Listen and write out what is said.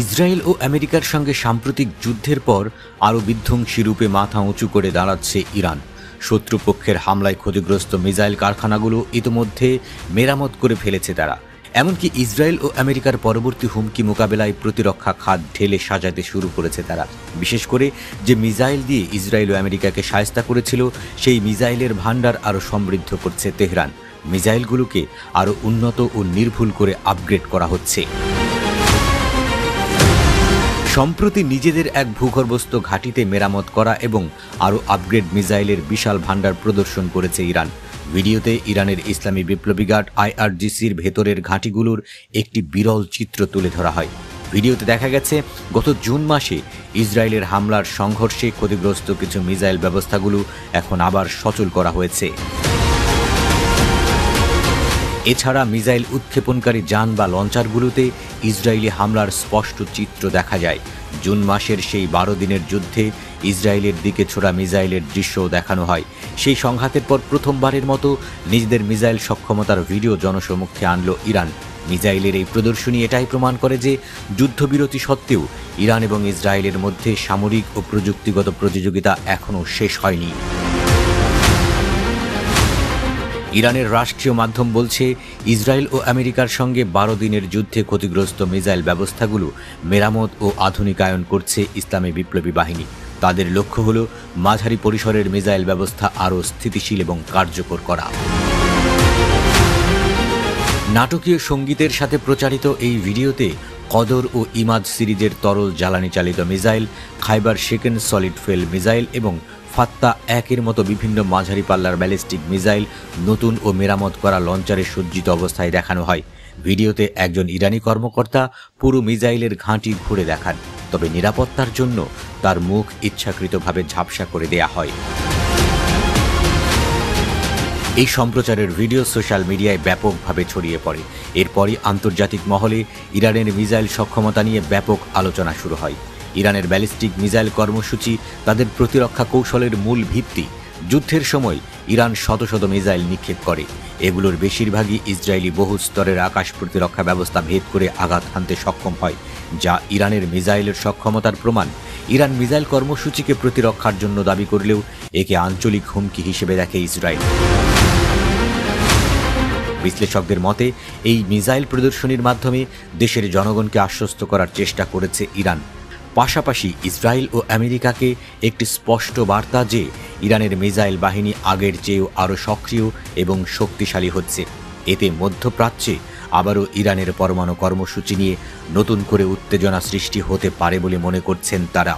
Israel ও আমেরিকার সঙ্গে সাম্প্রতিক যুদ্ধের পর আরও বিধ্বংসী রূপে মাথা উঁচু করে দাঁড়াচ্ছে ইরান। শত্রুপক্ষের হামলায় ক্ষতিগ্রস্ত মিসাইল কারখানাগুলো ইতোমধ্যে মেরামত করে ফেলেছে তারা। এমনকি ইসরায়েল ও আমেরিকার পরবর্তী হুমকি মোকাবেলায় প্রতিরক্ষা খাত ঢেলে সাজাতে শুরু করেছে তারা। বিশেষ করে যে মিসাইল দিয়ে ইসরায়েল ও আমেরিকাকে শায়েস্তা করেছিল, সেই মিসাইলের ভাণ্ডার আরও সমৃদ্ধ করছে তেহরান। মিসাইলগুলোকে আরও উন্নত ও নির্ভুল করে আপগ্রেড করা হচ্ছে। সম্প্রতি নিজেদের এক ভূগর্ভস্থ ঘাঁটিতে মেরামত করা এবং আরও আপগ্রেড মিসাইলের বিশাল ভাণ্ডার প্রদর্শন করেছে ইরান। ভিডিওতে ইরানের ইসলামী বিপ্লবী গার্ড IRGCর ভেতরের ঘাঁটিগুলোর একটি বিরল চিত্র তুলে ধরা হয়। ভিডিওতে দেখা গেছে গত জুন মাসে ইসরায়েলের হামলার সংঘর্ষে ক্ষতিগ্রস্ত কিছু মিসাইল ব্যবস্থাগুলো এখন আবার সচল করা হয়েছে। এছাড়া মিসাইল উৎক্ষেপণকারী যান বা লঞ্চারগুলোতে ইসরায়েলি হামলার স্পষ্ট চিত্র দেখা যায়। জুন মাসের সেই 12 দিনের যুদ্ধে ইসরায়েলের দিকে ছোড়া মিসাইলের দৃশ্যও দেখানো হয়। সেই সংঘাতের পর প্রথমবারের মতো নিজেদের মিসাইল সক্ষমতার ভিডিও জনসমক্ষে আনল ইরান। মিসাইলের এই প্রদর্শনী এটাই প্রমাণ করে যে যুদ্ধবিরতি সত্ত্বেও ইরান এবং ইসরায়েলের মধ্যে সামরিক ও প্রযুক্তিগত প্রতিযোগিতা এখনও শেষ হয়নি। ইরানের রাষ্ট্রীয় মাধ্যম বলছে, ইসরায়েল ও আমেরিকার সঙ্গে 12 দিনের যুদ্ধে ক্ষতিগ্রস্ত মিসাইল ব্যবস্থাগুলো মেরামত ও আধুনিকায়ন করছে ইসলামী বিপ্লবী বাহিনী। তাদের লক্ষ্য হল মাঝারি পরিসরের মিসাইল ব্যবস্থা আরও স্থিতিশীল এবং কার্যকর করা। নাটকীয় সঙ্গীতের সাথে প্রচারিত এই ভিডিওতে কদর ও ইমাদ সিরিজের তরল জ্বালানি চালিত মিসাইল, খাইবার সেকেন্ড সলিড ফেল মিসাইল এবং ফাত্তা 1-এর মতো বিভিন্ন মাঝারি পাল্লার ব্যালিস্টিক মিসাইল নতুন ও মেরামত করা লঞ্চারে সজ্জিত অবস্থায় দেখানো হয়। ভিডিওতে একজন ইরানি কর্মকর্তা পুরো মিসাইলের ঘাঁটি ঘুরে দেখান, তবে নিরাপত্তার জন্য তার মুখ ইচ্ছাকৃতভাবে ঝাপসা করে দেয়া হয়। এই সম্প্রচারের ভিডিও সোশ্যাল মিডিয়ায় ব্যাপকভাবে ছড়িয়ে পড়ে। এরপরই আন্তর্জাতিক মহলে ইরানের মিসাইল সক্ষমতা নিয়ে ব্যাপক আলোচনা শুরু হয়। ইরানের ব্যালিস্টিক মিসাইল কর্মসূচি তাদের প্রতিরক্ষা কৌশলের মূল ভিত্তি। যুদ্ধের সময় ইরান শত শত মিসাইল নিক্ষেপ করে। এগুলোর বেশিরভাগই ইসরায়েলি বহু স্তরের আকাশ প্রতিরক্ষা ব্যবস্থা ভেদ করে আঘাত হানতে সক্ষম হয়, যা ইরানের মিসাইলের সক্ষমতার প্রমাণ। ইরান মিসাইল কর্মসূচিকে প্রতিরক্ষার জন্য দাবি করলেও একে আঞ্চলিক হুমকি হিসেবে দেখে ইসরায়েল। বিশ্লেষকদের মতে, এই মিসাইল প্রদর্শনীর মাধ্যমে দেশের জনগণকে আশ্বস্ত করার চেষ্টা করেছে ইরান। পাশাপাশি ইসরায়েল ও আমেরিকাকে একটি স্পষ্ট বার্তা যে ইরানের মিসাইল বাহিনী আগের চেয়েও আরও সক্রিয় এবং শক্তিশালী হচ্ছে। এতে মধ্যপ্রাচ্যে আবারও ইরানের পরমাণু কর্মসূচি নিয়ে নতুন করে উত্তেজনা সৃষ্টি হতে পারে বলে মনে করছেন তারা।